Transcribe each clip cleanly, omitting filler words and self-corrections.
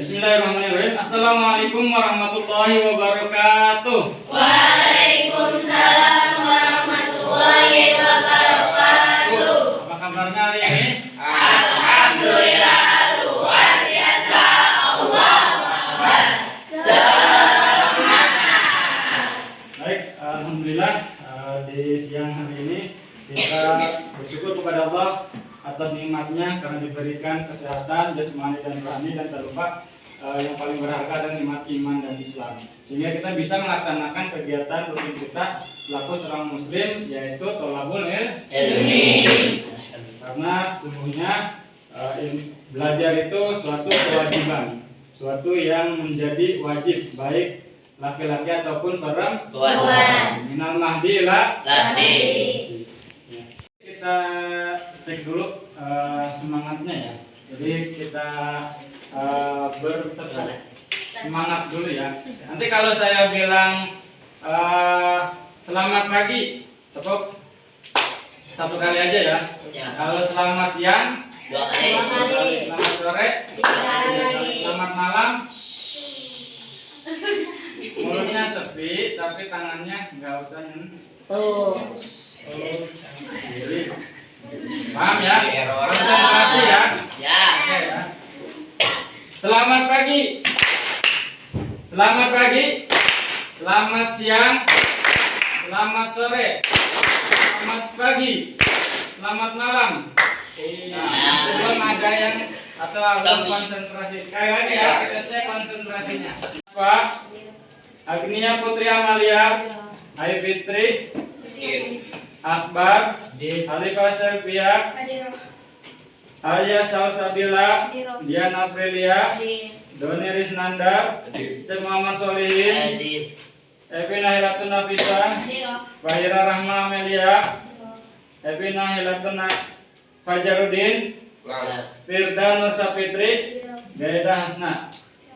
Bismillahirrahmanirrahim. Assalamualaikum warahmatullahi wabarakatuh. Waalaikumsalam warahmatullahi wabarakatuh. Apa kabarnya hari ini? Alhamdulillah, luar biasa. Allahu Akbar. Semangat. Baik, alhamdulillah di siang hari ini kita bersyukur kepada Allah atas nikmatnya karena diberikan kesehatan jasmani dan rohani, dan tak lupa yang paling berharga dan nikmat iman dan Islam, sehingga kita bisa melaksanakan kegiatan rutin kita selaku seorang muslim, yaitu tholabul ilmi. Karena sesungguhnya belajar itu suatu kewajiban, suatu yang menjadi wajib baik laki-laki ataupun perempuan. Minal mahdi ila lahdi. Kita cek dulu semangatnya ya. Jadi kita semangat dulu ya. Nanti kalau saya bilang selamat pagi, tepuk satu kali aja ya. Kalau selamat siang, dua kali. Selamat sore, tiga kali. Selamat malam. Mulutnya sepi, tapi tangannya nggak usah nyentuh. Jadi, paham ya? Konsentrasi ya. Oke ya. Selamat pagi. Selamat pagi. Selamat siang. Selamat sore. Selamat pagi. Selamat malam. Sebelum ada yang atau konsentrasi, sekali lagi ya, kita cek konsentrasinya. Pak Agnia Putri Amalia, Hai Fitri, Akbar, Alifah Selvia, Alia Salsabila, Diana Aprilia, Doni Risnanda, Cek Muhammad Solihin, Evi Nahilatun Nafisa, Fahira Rahma Amelia, Evi Nahilatun Fajarudin, Firda Nur Sapitri, Gaida Hasna.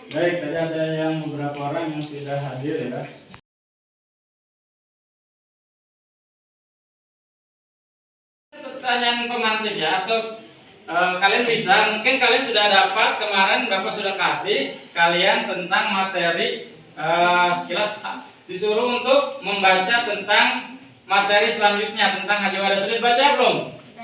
Baik, tadi ada yang beberapa orang yang tidak hadir ya. Pertanyaan pemantik ya, atau kalian bisa, mungkin kalian sudah dapat kemarin Bapak sudah kasih kalian tentang materi sekilas, disuruh untuk membaca tentang materi selanjutnya tentang Haji Wadah. Sudah dibaca belum?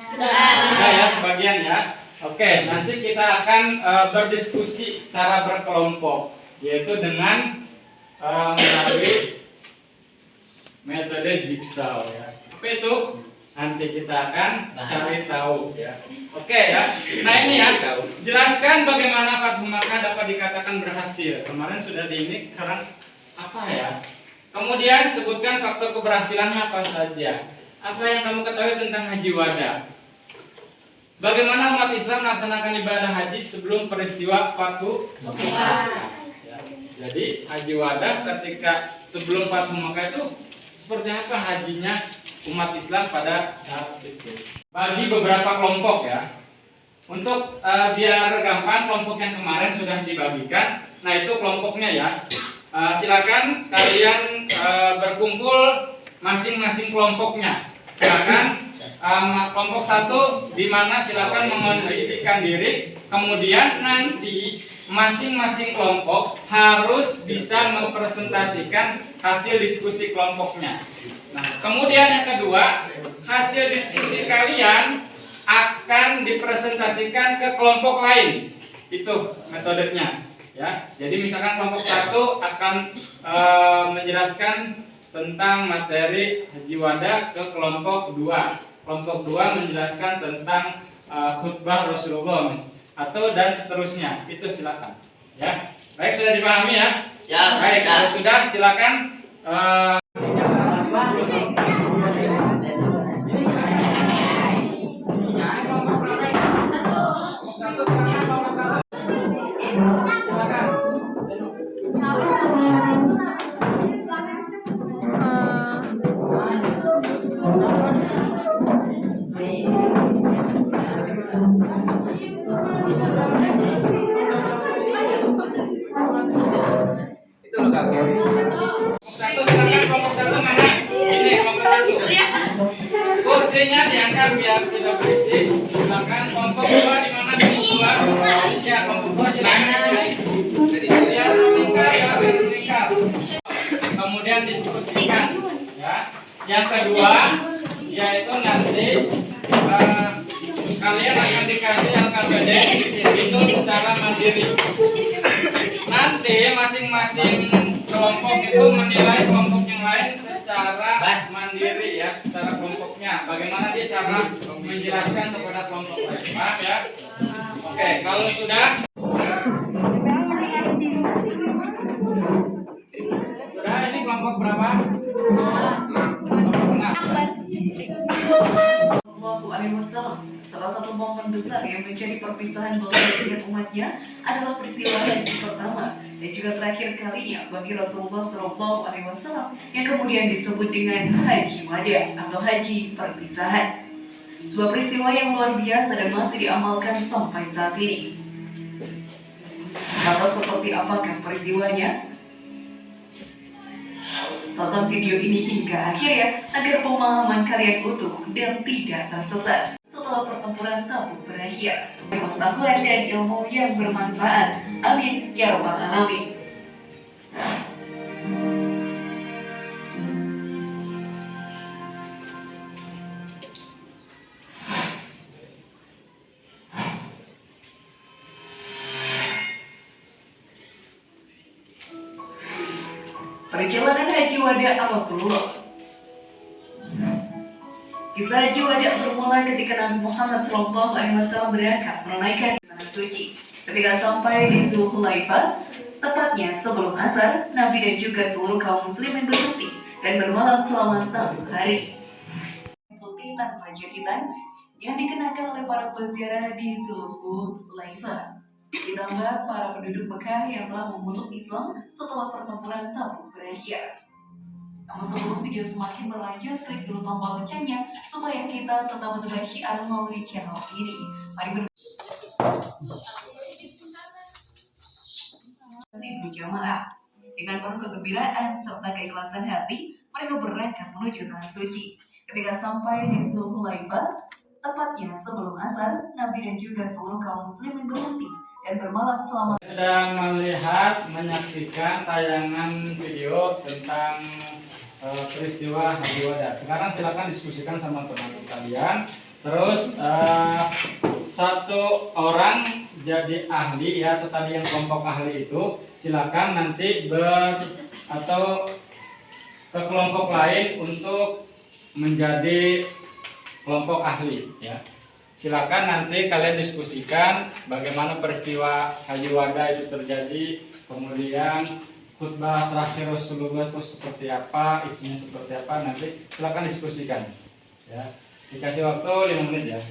Sudah ya, sebagian ya. Oke, nanti kita akan berdiskusi secara berkelompok, yaitu dengan melalui metode jigsaw ya. Apa itu? Nanti kita akan cari tahu ya. Oke ya. Nah ini ya, jelaskan bagaimana Fathu Makkah dapat dikatakan berhasil. Kemarin sudah di ini, sekarang apa ya? Kemudian sebutkan faktor keberhasilannya apa saja. Apa yang kamu ketahui tentang Haji Wadah? Bagaimana umat Islam melaksanakan ibadah haji sebelum peristiwa Fathu Makkah? Ya. Jadi Haji Wadah ketika sebelum Fathu Makkah itu seperti apa hajinya umat Islam pada saat itu? Bagi beberapa kelompok ya. Untuk biar gampang, kelompok yang kemarin sudah dibagikan. Nah itu kelompoknya ya. Silakan kalian berkumpul masing-masing kelompoknya. Silakan kelompok satu di mana silakan mengondisikan diri. Kemudian nanti masing-masing kelompok harus bisa mempresentasikan hasil diskusi kelompoknya. Nah, kemudian yang kedua, hasil diskusi kalian akan dipresentasikan ke kelompok lain. Itu metodenya, ya. Jadi misalkan kelompok satu akan menjelaskan tentang materi Haji Wadah ke kelompok 2. Kelompok 2 menjelaskan tentang khutbah Rasulullah atau dan seterusnya. Itu silakan. Ya. Baik, sudah dipahami ya? Baik, kalau sudah silakan itu loh Kak. Kelompok satu mana? Ini kelompok satu. Kursinya diangkat biar tidak berisik. Silakan kelompok 2 di mana? Kelompok 2. Ya, kelompok 2 silakan. diskusikan. Ya. Yang kedua, yaitu nanti kalian akan dikasih LKPD itu secara mandiri. Nanti masing-masing kelompok itu menilai kelompok yang lain secara mandiri ya, secara kelompoknya. Bagaimana dia cara menjelaskan kepada kelompok lain. Paham ya? Oke, kalau sudah ini kelompok berapa? Sallallahu Alaihi Wasallam. Salah satu momen besar yang menjadi perpisahan beliau dengan umatnya adalah peristiwa haji pertama dan juga terakhir kalinya bagi Rasulullah Sallallahu Alaihi Wasallam yang kemudian disebut dengan Haji Wada atau Haji Perpisahan. Sebuah peristiwa yang luar biasa dan masih diamalkan sampai saat ini. Lantas seperti apakah peristiwanya? Tonton video ini hingga akhir ya, agar pemahaman kalian utuh dan tidak tersesat. Setelah pertempuran Tabuk berakhir, pengetahuan dan ilmu yang bermanfaat. Amin ya rabbal alamin. Perjalanan Haji Wada Rasulullah. Kisah Haji Wada bermula ketika Nabi Muhammad SAW berangkat menunaikan tanah suci. Ketika sampai di Zulhulaifah, tepatnya sebelum asar, Nabi dan juga seluruh kaum muslimin berhenti dan bermalam selama 1 hari. Putih tanpa jahitan yang dikenakan oleh para peziarah di Zulhulaifah. Ditambah para penduduk Mekah yang telah memeluk Islam setelah pertempuran Tabuk berakhir. Namun sebelum video semakin berlanjut, klik dulu tombol loncengnya supaya kita tetap mendapat syiar melalui channel ini. Mari berjamaah. Dengan penuh kegembiraan serta keikhlasan hati, mereka berangkat menuju tanah suci. Ketika sampai di Zulhulaifah, tepatnya sebelum asar, Nabi dan juga seluruh kaum muslimin berhenti dan bermalam selama. Sedang menyaksikan tayangan video tentang peristiwa Haji Wada. Sekarang silakan diskusikan sama teman kalian. Terus satu orang jadi ahli ya, atau tadi yang kelompok ahli itu silakan nanti atau ke kelompok lain untuk menjadi kelompok ahli ya. Silakan nanti kalian diskusikan bagaimana peristiwa Haji Wada itu terjadi, kemudian khutbah terakhir Rasulullah itu seperti apa, isinya seperti apa, nanti silakan diskusikan. Ya, dikasih waktu 5 menit ya.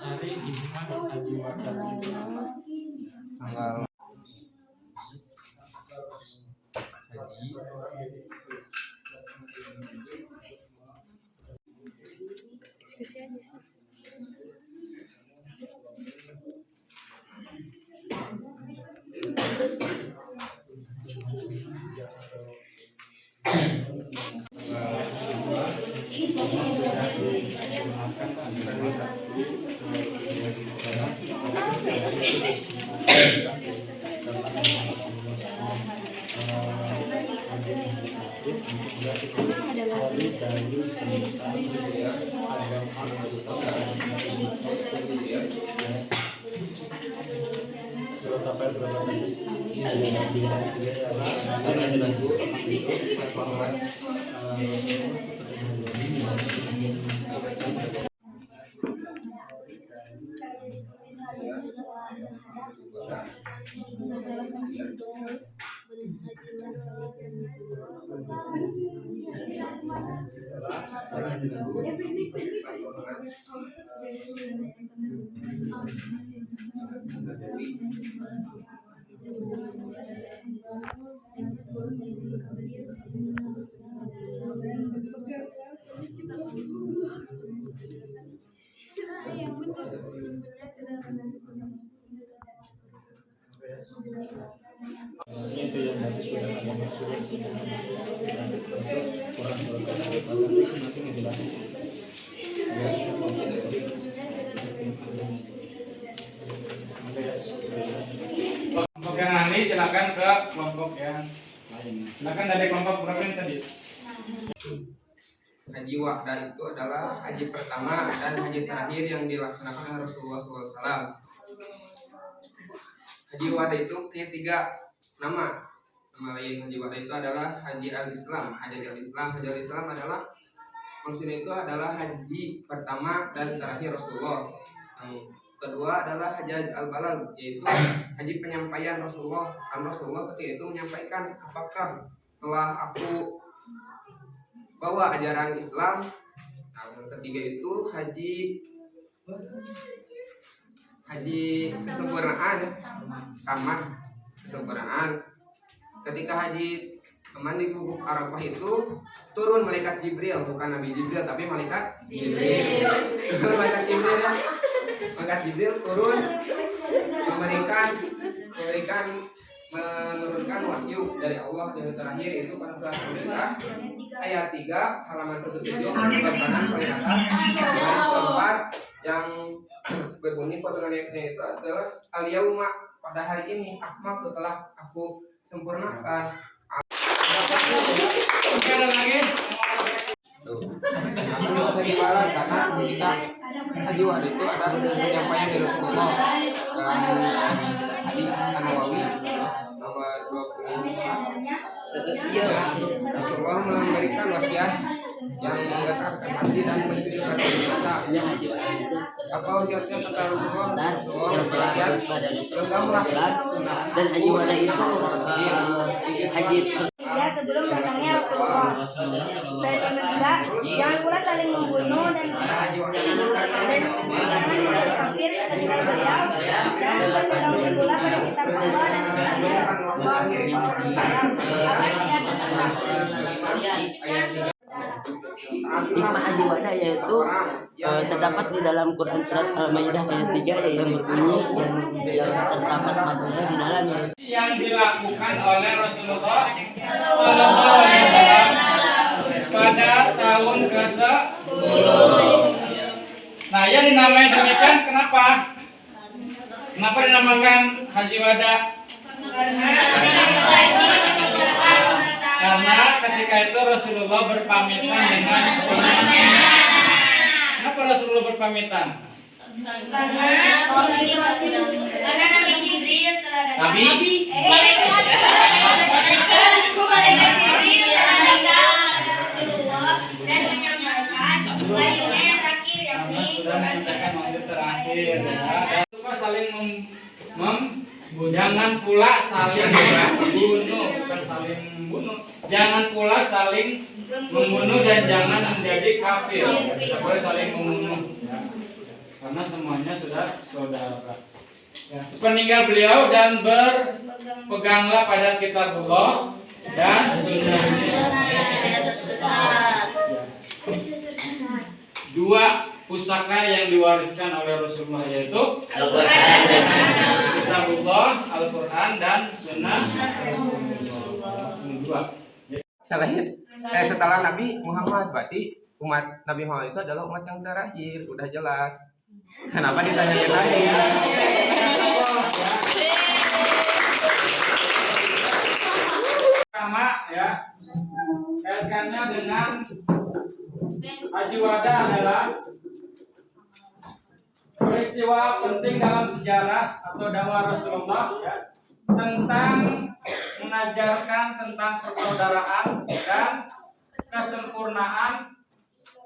Cari gimana Haji Wada itu tanggal diskusi aja sih. itu yang nanti sudah ada maksudnya orang masing-masing dilatih. Kelompok yang ahli silakan ke kelompok yang lain. Silakan dari kelompok berapa yang tadi? Haji Wa'da itu adalah haji pertama dan haji terakhir yang dilaksanakan oleh Rasulullah SAW. Haji Wa'da itu punya 3 nama. Nama lain Haji Wa'da itu adalah Haji Al-Islam. Haji Al-Islam adalah maksudnya itu adalah haji pertama dan terakhir Rasulullah. Yang kedua adalah Haji Al-Balagh, yaitu haji penyampaian Rasulullah. Kan Rasulullah ketika itu menyampaikan, apakah telah aku bawa ajaran Islam. Nah, yang ketiga itu haji kesempurnaan, tamat kesempurnaan. Ketika haji teman di gubuk Arafah itu turun malaikat Jibril, bukan Nabi Jibril tapi malaikat Jibril. Malaikat Jibril ya. Malaikat Jibril turun menurunkan wahyu dari Allah yang terakhir itu pada surat Al-Maidah ayat 3 halaman 107 sebelah kanan paling atas. Baris keempat yang berbunyi potongan ayatnya itu adalah al-yauma, pada hari ini akmaltu telah aku sempurnakan. Oke, ada lagi? Karena ketika Haji Wa'da itu ada penyampaian dari Rasulullah dalam hadis An-Nawawi nomor 24. Rasulullah memberikan wasiat yang mengataskan hati dan menunjukkan kita. Apa wasiatnya kata Rasulullah? Rasulullah berwasiat genggamlah dan Haji Wa'da itu haji Ya, sebelum datangnya Rasulullah. Dan yang kedua, jangan pula saling membunuh dan jangan pula kafir ketika beliau dan berpegang pula pada kitab Allah dan sunnahnya Rasulullah agar tidak tersesat. hikmah Haji Wa'da yaitu terdapat di dalam Quran surat Al-Maidah ayat 3 yang berbunyi yang terdapat maknanya di dalamnya. Yang dilakukan oleh Rasulullah Sallallahu Alaihi Wasallam pada tahun ke-10. Nah, yang dinamai demikian kenapa? Kenapa dinamakan Haji Wa'da? Karena ketika itu Rasulullah berpamitan dengan umatnya. Kenapa Rasulullah berpamitan? Karena Nabi Jibril telah datang. Nabi? Malaikat Jibril telah datang kepada Rasulullah dan menyampaikan wahyunya yang terakhir yakni Sudah menyampaikan wahyu terakhir. Dan lupa saling jangan pula saling membunuh, bukan saling membunuh. Jangan pula saling membunuh dan jangan menjadi kafir. Tidak boleh saling membunuh. Ya. Karena semuanya sudah saudara. Ya, sepeninggal beliau dan berpeganglah pada kitabullah dan sunnahnya. Dua pusaka yang diwariskan oleh Rasulullah yaitu kitabullah, Al-Quran dan sunnah Rasulullah. Ini dua. Setelah Nabi Muhammad, berarti umat Nabi Muhammad itu adalah umat yang terakhir. Udah jelas. Kenapa ditanyain lagi? Pertama ya, kaitannya dengan Haji Wa'da adalah peristiwa penting dalam sejarah atau dakwah Rasulullah ya, tentang mengajarkan tentang persaudaraan dan kesempurnaan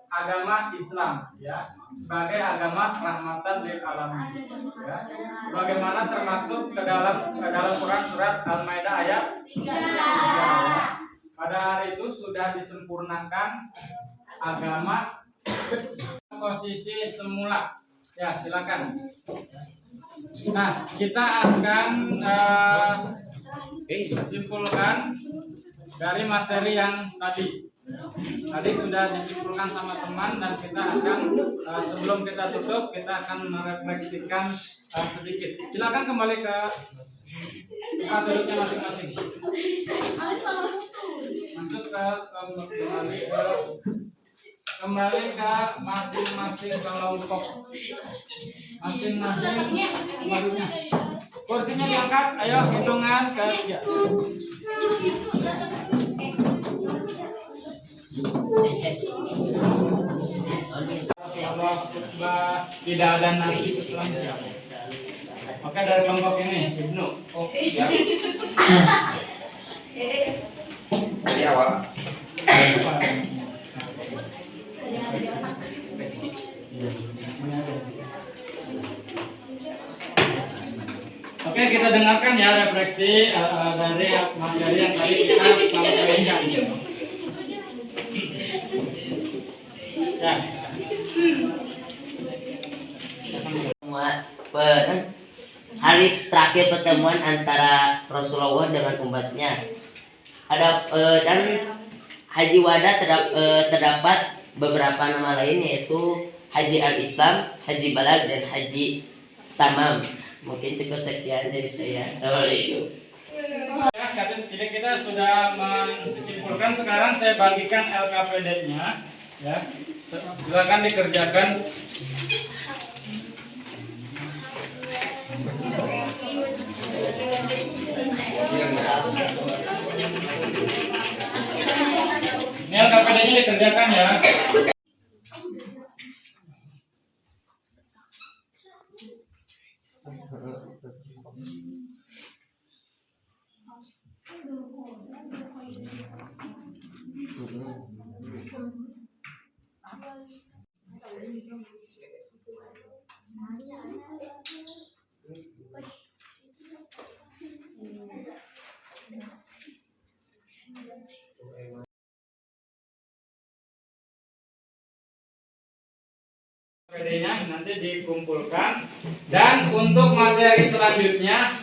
agama Islam ya, sebagai agama rahmatan lil alamin ya, sebagaimana termaktub ke dalam Quran surat Al-Maidah ayat 3 ya. Pada hari itu sudah disempurnakan agama posisi semula. Ya, silakan. Nah, kita akan simpulkan dari materi yang tadi. Tadi sudah disimpulkan sama teman dan kita akan sebelum kita tutup kita akan merefleksikan sedikit. Silakan kembali ke Tempat duduknya masing-masing. Masuk kembali ke masing-masing kelompok. Masing-masing barunya. Kursinya diangkat, ayo hitungan ke 3. Rasulullah khutbah tidak ada nabi setelahnya. Oke, dari kelompok ini Ibnu. Oh, ya. Dari awal. Oke, kita dengarkan ya refleksi dari materi yang tadi kita sampaikan. Ya. Hari terakhir pertemuan antara Rasulullah dengan umatnya. Dan Haji Wada terdapat beberapa nama lain, yaitu Haji Al-Islam, Haji Balag, dan Haji Tamam. Mungkin cukup sekian dari saya. Assalamualaikum. Ya, jadi kita sudah menyimpulkan. Sekarang saya bagikan LKPD-nya. Ya, silakan dikerjakan. Ini LKPD-nya dikerjakan ya. PD-nya nanti dikumpulkan, dan untuk materi selanjutnya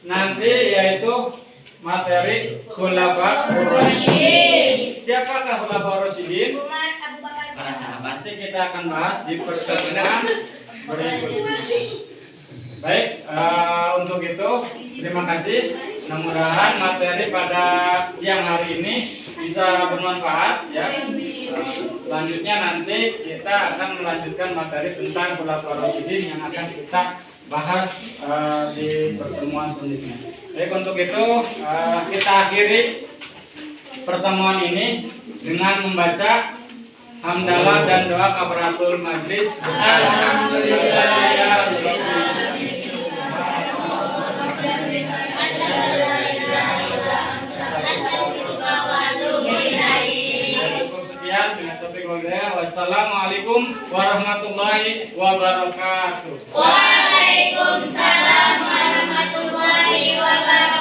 nanti yaitu materi Khulafaur Rasyidin. Siapakah Khulafaur Rasyidin? Para sahabat. Nanti kita akan bahas di pertemuan berikutnya. Baik, untuk itu terima kasih. Mudah-mudahan materi pada siang hari ini bisa bermanfaat ya. Selanjutnya nanti kita akan melanjutkan materi tentang Khulafaur Rasyidin yang akan kita bahas di pertemuan selanjutnya. Baik, untuk itu kita akhiri pertemuan ini dengan membaca hamdalah dan doa kafaratul majlis. Wassalamualaikum warahmatullahi wabarakatuh. Waalaikumsalam warahmatullahi wabarakatuh.